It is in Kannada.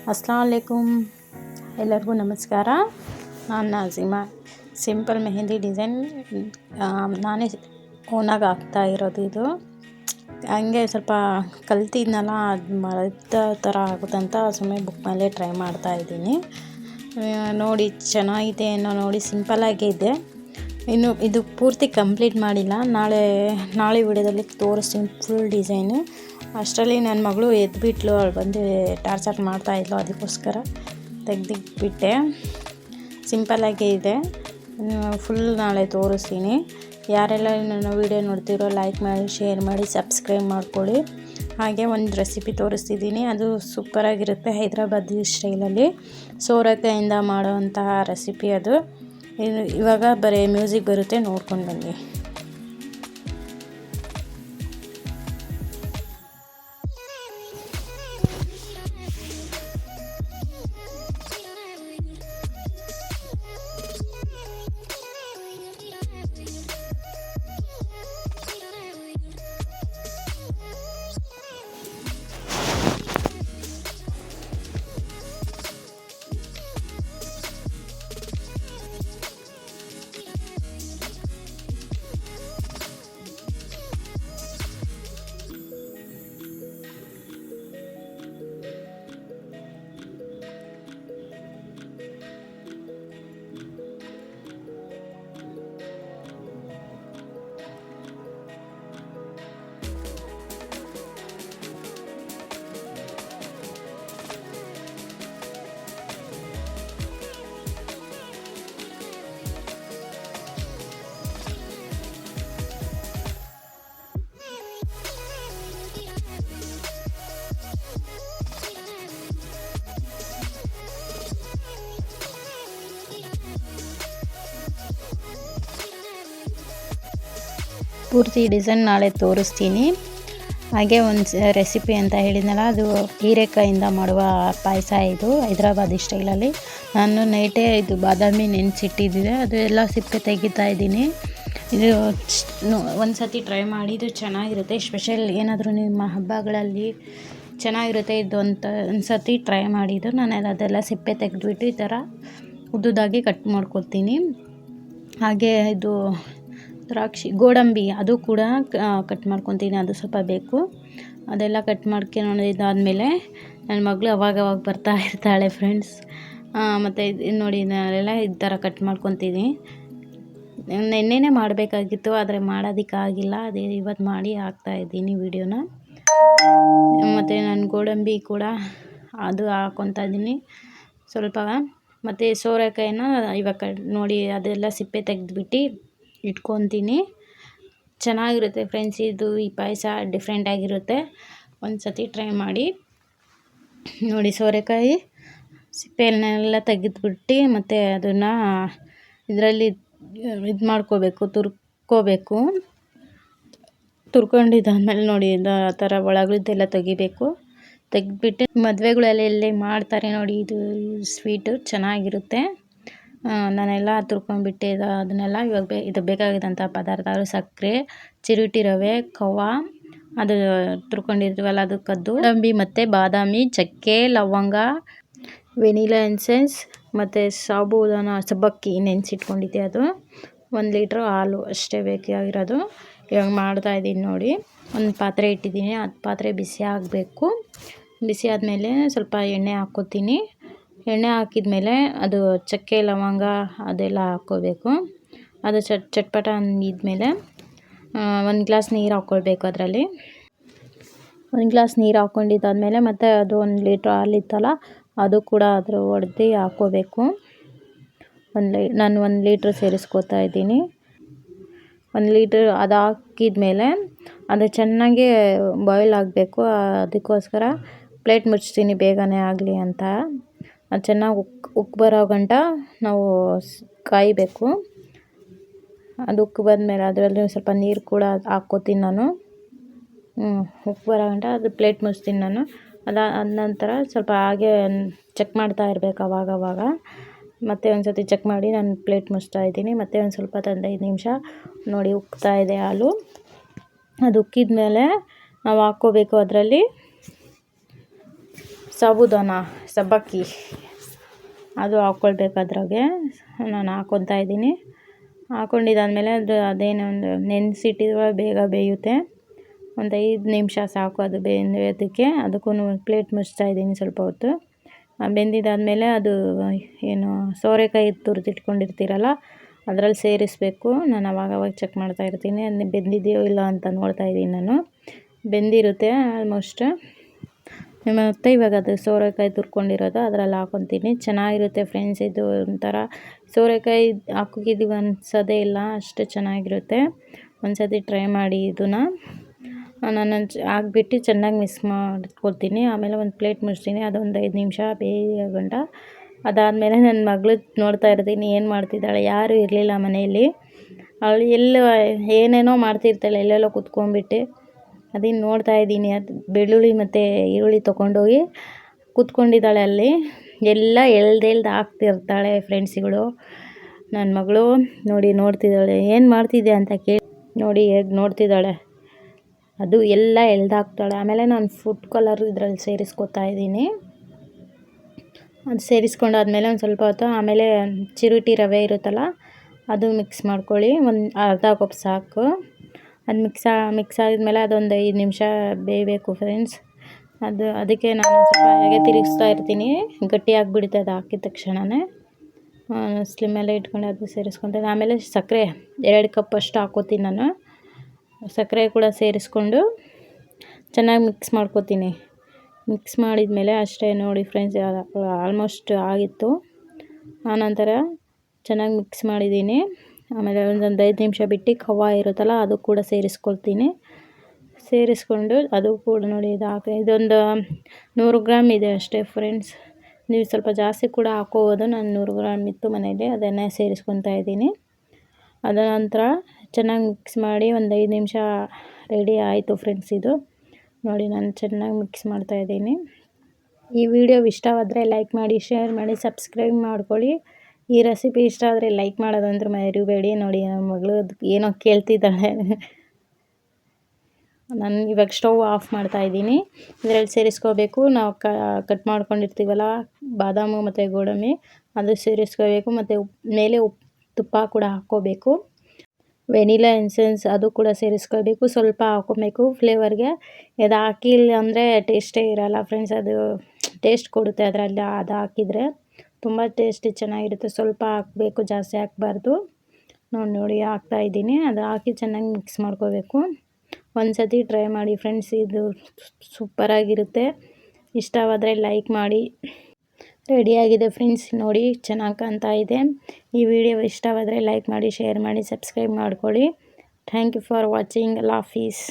ಅಸ್ಸಲಾಮು ಅಲೈಕುಮ್. ಎಲ್ಲರಿಗೂ ನಮಸ್ಕಾರ. ನಾನು ನಾಜಿಮಾ. ಸಿಂಪಲ್ ಮೆಹಂದಿ ಡಿಸೈನ್ ನಾನೇ ಓನಾಗಿ ಹಾಕ್ತಾ ಇರೋದು. ಇದು ಹಂಗೆ ಸ್ವಲ್ಪ ಕಲ್ತಿದ್ನಲ್ಲ, ಅದು ಮರದ ಥರ ಆಗುತ್ತಂತ ಸುಮ್ಮನೆ ಬುಕ್ ಮೇಲೆ ಟ್ರೈ ಮಾಡ್ತಾಯಿದ್ದೀನಿ. ನೋಡಿ ಚೆನ್ನಾಗಿದೆ ಏನೋ, ನೋಡಿ ಸಿಂಪಲ್ಲಾಗೇ ಇದೆ. ಇನ್ನು ಇದು ಪೂರ್ತಿ ಕಂಪ್ಲೀಟ್ ಮಾಡಿಲ್ಲ. ನಾಳೆ ವಿಡಿಯೋದಲ್ಲಿ ತೋರಿಸ್ತೀನಿ ಫುಲ್ ಡಿಸೈನು. ಅಷ್ಟರಲ್ಲಿ ನನ್ನ ಮಗಳು ಎದ್ಬಿಟ್ಲು, ಅವಳು ಬಂದು ಟಾರ್ಚರ್ ಮಾಡ್ತಾಯಿದ್ಲು, ಅದಕ್ಕೋಸ್ಕರ ತೆಗೆದಿಟ್ಬಿಟ್ಟೆ. ಸಿಂಪಲ್ಲಾಗೇ ಇದೆ. ಫುಲ್ ನಾಳೆ ತೋರಿಸ್ತೀನಿ. ಯಾರೆಲ್ಲ ನನ್ನ ವೀಡಿಯೋ ನೋಡ್ತಿರೋ ಲೈಕ್ ಮಾಡಿ, ಶೇರ್ ಮಾಡಿ, ಸಬ್ಸ್ಕ್ರೈಬ್ ಮಾಡ್ಕೊಳ್ಳಿ. ಹಾಗೆ ಒಂದು ರೆಸಿಪಿ ತೋರಿಸ್ತಿದ್ದೀನಿ, ಅದು ಸೂಪರಾಗಿರುತ್ತೆ. ಹೈದ್ರಾಬಾದಿ ಸ್ಟೈಲಲ್ಲಿ ಸೋರೆಕಾಯಿಂದ ಮಾಡೋವಂತಹ ರೆಸಿಪಿ ಅದು. ಇವಾಗ ಬರೀ ಮ್ಯೂಸಿಕ್ ಬರುತ್ತೆ, ನೋಡ್ಕೊಂಡು ಬನ್ನಿ. ಪೂರ್ತಿ ಡಿಸೈನ್ ನಾಳೆ ತೋರಿಸ್ತೀನಿ. ಹಾಗೆ ಒಂದು ರೆಸಿಪಿ ಅಂತ ಹೇಳಿದ್ನಲ್ಲ, ಅದು ಹೀರೆಕಾಯಿಂದ ಮಾಡುವ ಪಾಯಸ. ಇದು ಹೈದ್ರಾಬಾದಿ ಸ್ಟೈಲಲ್ಲಿ. ನಾನು ನೈಟೇ ಇದು ಬಾದಾಮಿ ನೆನೆಸಿಟ್ಟಿದ್ದೆ, ಅದು ಎಲ್ಲ ಸಿಪ್ಪೆ ತೆಗಿತಾ ಇದ್ದೀನಿ. ಇದು ಒಂದು ಸತಿ ಟ್ರೈ ಮಾಡಿ, ಇದು ಚೆನ್ನಾಗಿರುತ್ತೆ. ಸ್ಪೆಷಲ್ ಏನಾದರೂ ನಿಮ್ಮ ಹಬ್ಬಗಳಲ್ಲಿ ಚೆನ್ನಾಗಿರುತ್ತೆ ಇದು ಅಂತ ಒಂದು ಸತಿ ಟ್ರೈ ಮಾಡಿದ್ದು. ನಾನು ಅದೆಲ್ಲ ಸಿಪ್ಪೆ ತೆಗೆದುಬಿಟ್ಟು ಈ ಥರ ಉದ್ದುದಾಗಿ ಕಟ್ ಮಾಡ್ಕೊತೀನಿ. ಹಾಗೆ ಇದು ದ್ರಾಕ್ಷಿ ಗೋಡಂಬಿ ಅದು ಕೂಡ ಕಟ್ ಮಾಡ್ಕೊತೀನಿ, ಅದು ಸ್ವಲ್ಪ ಬೇಕು. ಅದೆಲ್ಲ ಕಟ್ ಮಾಡ್ಕೊಂಡಿದ್ದಾದಮೇಲೆ ನನ್ನ ಮಗಳು ಅವಾಗವಾಗ ಬರ್ತಾ ಇರ್ತಾಳೆ ಫ್ರೆಂಡ್ಸ್. ಮತ್ತು ನೋಡಿ ನಾನೆಲ್ಲ ಈ ಥರ ಕಟ್ ಮಾಡ್ಕೊತೀನಿ. ನೆನ್ನೆನೇ ಮಾಡಬೇಕಾಗಿತ್ತು, ಆದರೆ ಮಾಡೋದಕ್ಕಾಗಿಲ್ಲ. ಅದೇ ಇವತ್ತು ಮಾಡಿ ಹಾಕ್ತಾಯಿದ್ದೀನಿ ವೀಡಿಯೋನ. ಮತ್ತು ನಾನು ಗೋಡಂಬಿ ಕೂಡ ಅದು ಹಾಕ್ಕೊತಾ ಇದ್ದೀನಿ ಸ್ವಲ್ಪ. ಮತ್ತು ಸೋರೆಕಾಯಿನ ಇವಾಗ ನೋಡಿ ಅದೆಲ್ಲ ಸಿಪ್ಪೆ ತೆಗೆದ್ಬಿಟ್ಟು ಇಟ್ಕೊತೀನಿ. ಚೆನ್ನಾಗಿರುತ್ತೆ ಫ್ರೆಂಡ್ಸ್. ಇದು ಈ ಪಾಯಸ ಡಿಫ್ರೆಂಟಾಗಿರುತ್ತೆ, ಒಂದು ಸತಿ ಟ್ರೈ ಮಾಡಿ ನೋಡಿ. ಸೋರೆಕಾಯಿ ಸಿಪ್ಪೆಯನ್ನೆಲ್ಲ ತೆಗೆದ್ಬಿಟ್ಟು ಮತ್ತು ಅದನ್ನು ಇದರಲ್ಲಿ ಇದು ಮಾಡ್ಕೋಬೇಕು, ತುರ್ಕೋಬೇಕು. ತುರ್ಕೊಂಡಿದ್ದಾದ್ಮೇಲೆ ನೋಡಿ ಆ ಥರ ಒಳಗಿದ್ದೆಲ್ಲ ತೆಗಿಬೇಕು. ತೆಗೆದ್ಬಿಟ್ಟು ಮದುವೆಗಳಲ್ಲಿ ಮಾಡ್ತಾರೆ ನೋಡಿ, ಇದು ಸ್ವೀಟು ಚೆನ್ನಾಗಿರುತ್ತೆ. ನಾನೆಲ್ಲ ತುರ್ಕೊಂಡ್ಬಿಟ್ಟೆ ಅದನ್ನೆಲ್ಲ. ಇವಾಗ ಇದು ಬೇಕಾಗಿದ್ದಂಥ ಪದಾರ್ಥಗಳು ಸಕ್ಕರೆ, ಚಿರುಟಿ ರವೆ, ಖೋವಾ, ಅದು ತುರ್ಕೊಂಡಿರ್ತೀವಲ್ಲ ಅದು ಕದ್ದು, ಗೋಡಂಬಿ ಮತ್ತು ಬಾದಾಮಿ, ಚಕ್ಕೆ, ಲವಂಗ, ವೆನಿಲಾ ಎಸೆನ್ಸ್ ಮತ್ತು ಸಾಬೂದಾನ ಸಬ್ಬಕ್ಕಿ ನೆನೆಸಿಟ್ಕೊಂಡಿದ್ದೆ. ಅದು 1 ಲೀಟ್ರ್ ಹಾಲು ಅಷ್ಟೇ ಬೇಕಾಗಿರೋದು. ಇವಾಗ ಮಾಡ್ತಾಯಿದ್ದೀನಿ ನೋಡಿ. ಒಂದು ಪಾತ್ರೆ ಇಟ್ಟಿದ್ದೀನಿ, ಅದು ಪಾತ್ರೆ ಬಿಸಿ ಆಗಬೇಕು. ಬಿಸಿ ಆದಮೇಲೆ ಸ್ವಲ್ಪ ಎಣ್ಣೆ ಹಾಕ್ಕೋತೀನಿ. ಎಣ್ಣೆ ಹಾಕಿದ್ಮೇಲೆ ಅದು ಚಕ್ಕೆ ಲವಂಗ ಅದೆಲ್ಲ ಹಾಕ್ಕೋಬೇಕು. ಅದು ಚಟ್ಪಟ ಅಂದಿದ್ಮೇಲೆ 1 ಗ್ಲಾಸ್ ನೀರು ಹಾಕ್ಕೊಳ್ಬೇಕು. ಅದರಲ್ಲಿ 1 ಗ್ಲಾಸ್ ನೀರು ಹಾಕ್ಕೊಂಡಿದ್ದಾದಮೇಲೆ ಮತ್ತು ಅದು 1 ಲೀಟ್ರ್ ಹಾಲಿತ್ತಲ್ಲ ಅದು ಕೂಡ ಅದ್ರ ಒಡೆದು ಹಾಕ್ಕೋಬೇಕು. ನಾನು 1 ಲೀಟ್ರ್ ಸೇರಿಸ್ಕೋತಾ ಇದ್ದೀನಿ. 1 ಲೀಟ್ರ್ ಅದು ಹಾಕಿದ್ಮೇಲೆ ಅದು ಚೆನ್ನಾಗಿ ಬಾಯ್ಲ್ ಆಗಬೇಕು. ಅದಕ್ಕೋಸ್ಕರ ಪ್ಲೇಟ್ ಮುಚ್ತೀನಿ ಬೇಗನೆ ಆಗಲಿ ಅಂತ. ಅದು ಚೆನ್ನಾಗಿ ಉಕ್ಕಿ ಬರೋ ಗಂಟ ನಾವು ಕಾಯಬೇಕು. ಅದು ಉಕ್ಕಿ ಬಂದಮೇಲೆ ಅದರಲ್ಲಿ ಸ್ವಲ್ಪ ನೀರು ಕೂಡ ಹಾಕ್ಕೋತೀನಿ ನಾನು. ಉಕ್ಕಿ ಬರೋ ಗಂಟ ಅದು ಪ್ಲೇಟ್ ಮುಚ್ತೀನಿ ನಾನು. ಆದ ನಂತರ ಸ್ವಲ್ಪ ಹಾಗೆ ಚೆಕ್ ಮಾಡ್ತಾ ಇರಬೇಕು ಅವಾಗವಾಗ. ಮತ್ತೆ ಒಂದು ಸತಿ ಚೆಕ್ ಮಾಡಿ ನಾನು ಪ್ಲೇಟ್ ಮುಚ್ತಾ ಇದ್ದೀನಿ. ಮತ್ತೆ ಒಂದು ಸ್ವಲ್ಪ 5 ನಿಮಿಷ ನೋಡಿ ಉಕ್ತಾ ಇದೆ ಹಾಲು. ಅದು ಉಕ್ಕಿದ ಮೇಲೆ ನಾವು ಹಾಕ್ಕೋಬೇಕು ಅದರಲ್ಲಿ ಸಾಬುದಾನ ಸಬ್ಬಕ್ಕಿ ಅದು ಹಾಕ್ಕೊಳ್ಬೇಕು ಅದ್ರಾಗೆ. ನಾನು ಹಾಕ್ಕೊತಾ ಇದ್ದೀನಿ. ಹಾಕ್ಕೊಂಡಿದ್ದಾದಮೇಲೆ ಅದೇನೋ ಒಂದು ನೆನೆಸಿಟ್ಟಿರುವ ಬೇಗ ಬೇಯುತ್ತೆ. ಒಂದು 5 ನಿಮಿಷ ಸಾಕು ಅದು ಬೇಯೋದಕ್ಕೆ. ಅದಕ್ಕೂ ಒಂದು ಪ್ಲೇಟ್ ಮುಚ್ತಾ ಇದ್ದೀನಿ ಸ್ವಲ್ಪ ಹೊತ್ತು. ಬೆಂದಿದ್ದಾದಮೇಲೆ ಅದು ಏನು ಸೋರೆಕಾಯಿ ತುರಿದಿಟ್ಕೊಂಡಿರ್ತೀರಲ್ಲ ಅದರಲ್ಲಿ ಸೇರಿಸಬೇಕು. ನಾನು ಅವಾಗ ಚೆಕ್ ಮಾಡ್ತಾ ಇರ್ತೀನಿ, ಅದು ಬೆಂದಿದೆಯೋ ಇಲ್ಲ ಅಂತ ನೋಡ್ತಾ ಇದ್ದೀನಿ ನಾನು. ಬೆಂದಿರುತ್ತೆ ಆಲ್ಮೋಸ್ಟ್. ಮತ್ತು ಇವಾಗ ಅದು ಸೋರೆಕಾಯಿ ತುರ್ಕೊಂಡಿರೋದು ಅದರಲ್ಲಿ ಹಾಕ್ಕೊತೀನಿ. ಚೆನ್ನಾಗಿರುತ್ತೆ ಫ್ರೆಂಡ್ಸ್. ಇದು ಒಂಥರ ಸೋರೆಕಾಯಿ ಹಾಕಿದ್ದೀವಿ ಅನ್ಸೋದೇ ಇಲ್ಲ, ಅಷ್ಟು ಚೆನ್ನಾಗಿರುತ್ತೆ. ಒಂದ್ಸತಿ ಟ್ರೈ ಮಾಡಿ ಇದನ್ನು. ನಾನು ಹಾಕ್ಬಿಟ್ಟು ಚೆನ್ನಾಗಿ ಮಿಕ್ಸ್ ಮಾಡ್ಕೊಳ್ತೀನಿ. ಆಮೇಲೆ ಒಂದು ಪ್ಲೇಟ್ ಮುಚ್ತೀನಿ. ಅದೊಂದು 5 ನಿಮಿಷ ಬೇಯೋ ಗಂಟ. ಅದಾದಮೇಲೆ ನನ್ನ ಮಗಳು ನೋಡ್ತಾ ಇರ್ತೀನಿ ಏನು ಮಾಡ್ತಿದ್ದಾಳೆ. ಯಾರೂ ಇರಲಿಲ್ಲ ಮನೆಯಲ್ಲಿ. ಅವಳು ಏನೇನೋ ಮಾಡ್ತಿರ್ತಾಳೆ ಎಲ್ಲೆಲ್ಲೋ ಕುತ್ಕೊಂಡ್ಬಿಟ್ಟು. ಅದನ್ನು ನೋಡ್ತಾ ಇದ್ದೀನಿ. ಅದು ಬೆಳ್ಳುಳ್ಳಿ ಮತ್ತು ಈರುಳ್ಳಿ ತೊಗೊಂಡೋಗಿ ಕೂತ್ಕೊಂಡಿದ್ದಾಳೆ ಅಲ್ಲಿ. ಎಲ್ಲ ಎಳ್ದು ಹಾಕ್ತಿರ್ತಾಳೆ ಫ್ರೆಂಡ್ಸ್ಗಳು. ನನ್ನ ಮಗಳು ನೋಡ್ತಿದ್ದಾಳೆ, ಏನು ಮಾಡ್ತಿದ್ದೆ ಅಂತ ಕೇಳಿ ನೋಡಿ ಹೇಗೆ ನೋಡ್ತಿದ್ದಾಳೆ. ಅದು ಎಲ್ಲ ಎಳ್ದಾಕ್ತಾಳೆ. ಆಮೇಲೆ ನಾನು ಫುಡ್ ಕಲರ್ ಇದರಲ್ಲಿ ಸೇರಿಸ್ಕೊತಾ ಇದ್ದೀನಿ. ಅದು ಸೇರಿಸ್ಕೊಂಡಾದ್ಮೇಲೆ ಒಂದು ಸ್ವಲ್ಪ ಹೊತ್ತು ಆಮೇಲೆ ಚಿರುಟಿ ರವೆ ಇರುತ್ತಲ್ಲ ಅದು ಮಿಕ್ಸ್ ಮಾಡ್ಕೊಳ್ಳಿ. ಒಂದು ಅರ್ಧ ಕಪ್ ಸಾಕು. ಅದು ಮಿಕ್ಸ್ ಆದಮೇಲೆ ಅದೊಂದು 5 ನಿಮಿಷ ಬೇಯಬೇಕು ಫ್ರೆಂಡ್ಸ್. ಅದಕ್ಕೆ ನಾನು ಸ್ವಲ್ಪ ಹಾಗೆ ತಿರುಗಿಸ್ತಾ ಇರ್ತೀನಿ, ಗಟ್ಟಿ ಆಗಿಬಿಡುತ್ತೆ ಅದು ಹಾಕಿದ ತಕ್ಷಣವೇ. ಸ್ಲಿಮ್ಮಲ್ಲೇ ಇಟ್ಕೊಂಡು ಅದು ಸೇರಿಸ್ಕೊತೀನಿ. ಆಮೇಲೆ ಸಕ್ಕರೆ 2 ಕಪ್ ಅಷ್ಟು ಹಾಕ್ಕೋತೀನಿ ನಾನು. ಸಕ್ಕರೆ ಕೂಡ ಸೇರಿಸ್ಕೊಂಡು ಚೆನ್ನಾಗಿ ಮಿಕ್ಸ್ ಮಾಡ್ಕೋತೀನಿ. ಮಿಕ್ಸ್ ಮಾಡಿದ್ಮೇಲೆ ಅಷ್ಟೇ ನೋಡಿ ಫ್ರೆಂಡ್ಸ್, ಆಲ್ಮೋಸ್ಟ್ ಆಗಿತ್ತು. ಆನಂತರ ಚೆನ್ನಾಗಿ ಮಿಕ್ಸ್ ಮಾಡಿದ್ದೀನಿ. ಆಮೇಲೆ ಒಂದು 5 ನಿಮಿಷ ಬಿಟ್ಟು ಖೋವಾ ಇರುತ್ತಲ್ಲ ಅದು ಕೂಡ ಸೇರಿಸ್ಕೊಳ್ತೀನಿ. ಸೇರಿಸ್ಕೊಂಡು ಅದು ಕೂಡ ನೋಡಿ ಇದೊಂದು 100 ಗ್ರಾಮ್ ಇದೆ ಅಷ್ಟೇ ಫ್ರೆಂಡ್ಸ್. ನೀವು ಸ್ವಲ್ಪ ಜಾಸ್ತಿ ಕೂಡ ಹಾಕ್ಕೋಬೋದು. ನಾನು 100 ಗ್ರಾಮ್ ಇತ್ತು ಮನೆಯಲ್ಲಿ, ಅದನ್ನೇ ಸೇರಿಸ್ಕೊತಾ ಇದ್ದೀನಿ. ಅದ ನಂತರ ಚೆನ್ನಾಗಿ ಮಿಕ್ಸ್ ಮಾಡಿ ಒಂದು 5 ನಿಮಿಷ ರೆಡಿ ಆಯಿತು ಫ್ರೆಂಡ್ಸ್. ಇದು ನೋಡಿ ನಾನು ಚೆನ್ನಾಗಿ ಮಿಕ್ಸ್ ಮಾಡ್ತಾಯಿದ್ದೀನಿ. ಈ ವಿಡಿಯೋ ಇಷ್ಟವಾದರೆ ಲೈಕ್ ಮಾಡಿ, ಶೇರ್ ಮಾಡಿ, ಸಬ್ಸ್ಕ್ರೈಬ್ ಮಾಡ್ಕೊಳ್ಳಿ. ಈ ರೆಸಿಪಿ ಇಷ್ಟ ಆದರೆ ಲೈಕ್ ಮಾಡೋದಂದ್ರೆ ಮರಿಬೇಡಿ. ನೋಡಿ ನನ್ನ ಮಗಳು ಏನೋ ಕೇಳ್ತಿದ್ದಾಳೆ. ನಾನು ಇವಾಗ ಸ್ಟವ್ ಆಫ್ ಮಾಡ್ತಾಯಿದ್ದೀನಿ. ಇದರಲ್ಲಿ ಸೇರಿಸ್ಕೋಬೇಕು ನಾವು ಕಟ್ ಮಾಡ್ಕೊಂಡಿರ್ತೀವಲ್ಲ ಬಾದಾಮು ಮತ್ತು ಗೋಡಂಬಿ, ಅದು ಸೇರಿಸ್ಕೋಬೇಕು. ಮತ್ತು ಮೇಲೆ ತುಪ್ಪ ಕೂಡ ಹಾಕ್ಕೋಬೇಕು. ವೆನಿಲಾ ಎಸೆನ್ಸ್ ಅದು ಕೂಡ ಸೇರಿಸ್ಕೋಬೇಕು. ಸ್ವಲ್ಪ ಹಾಕ್ಕೊಬೇಕು ಫ್ಲೇವರ್ಗೆ. ಇದು ಹಾಕಿಲ್ಲ ಅಂದರೆ ಟೇಸ್ಟೇ ಇರೋಲ್ಲ ಫ್ರೆಂಡ್ಸ್. ಅದು ಟೇಸ್ಟ್ ಕೊಡುತ್ತೆ ಅದರಲ್ಲಿ. ಅದು ಹಾಕಿದರೆ ತುಂಬ ಟೇಸ್ಟಿ ಚೆನ್ನಾಗಿರುತ್ತೆ. ಸ್ವಲ್ಪ ಹಾಕಬೇಕು, ಜಾಸ್ತಿ ಹಾಕಬಾರ್ದು. ನೋಡಿ ಹಾಕ್ತಾಯಿದ್ದೀನಿ. ಅದು ಹಾಕಿ ಚೆನ್ನಾಗಿ ಮಿಕ್ಸ್ ಮಾಡ್ಕೋಬೇಕು. ಒಂದು ಸತಿ ಟ್ರೈ ಮಾಡಿ ಫ್ರೆಂಡ್ಸ್, ಇದು ಸೂಪರಾಗಿರುತ್ತೆ. ಇಷ್ಟವಾದರೆ ಲೈಕ್ ಮಾಡಿ. ರೆಡಿಯಾಗಿದೆ ಫ್ರೆಂಡ್ಸ್, ನೋಡಿ ಚೆನ್ನಾಗಿ ಕಾಣ್ತಾ ಇದೆ. ಈ ವಿಡಿಯೋ ಇಷ್ಟವಾದರೆ ಲೈಕ್ ಮಾಡಿ, ಶೇರ್ ಮಾಡಿ, ಸಬ್ಸ್ಕ್ರೈಬ್ ಮಾಡ್ಕೊಳ್ಳಿ. Thank you for watching. ಅಲ್ಲಾಹ್ ಹಾಫೀಸ್.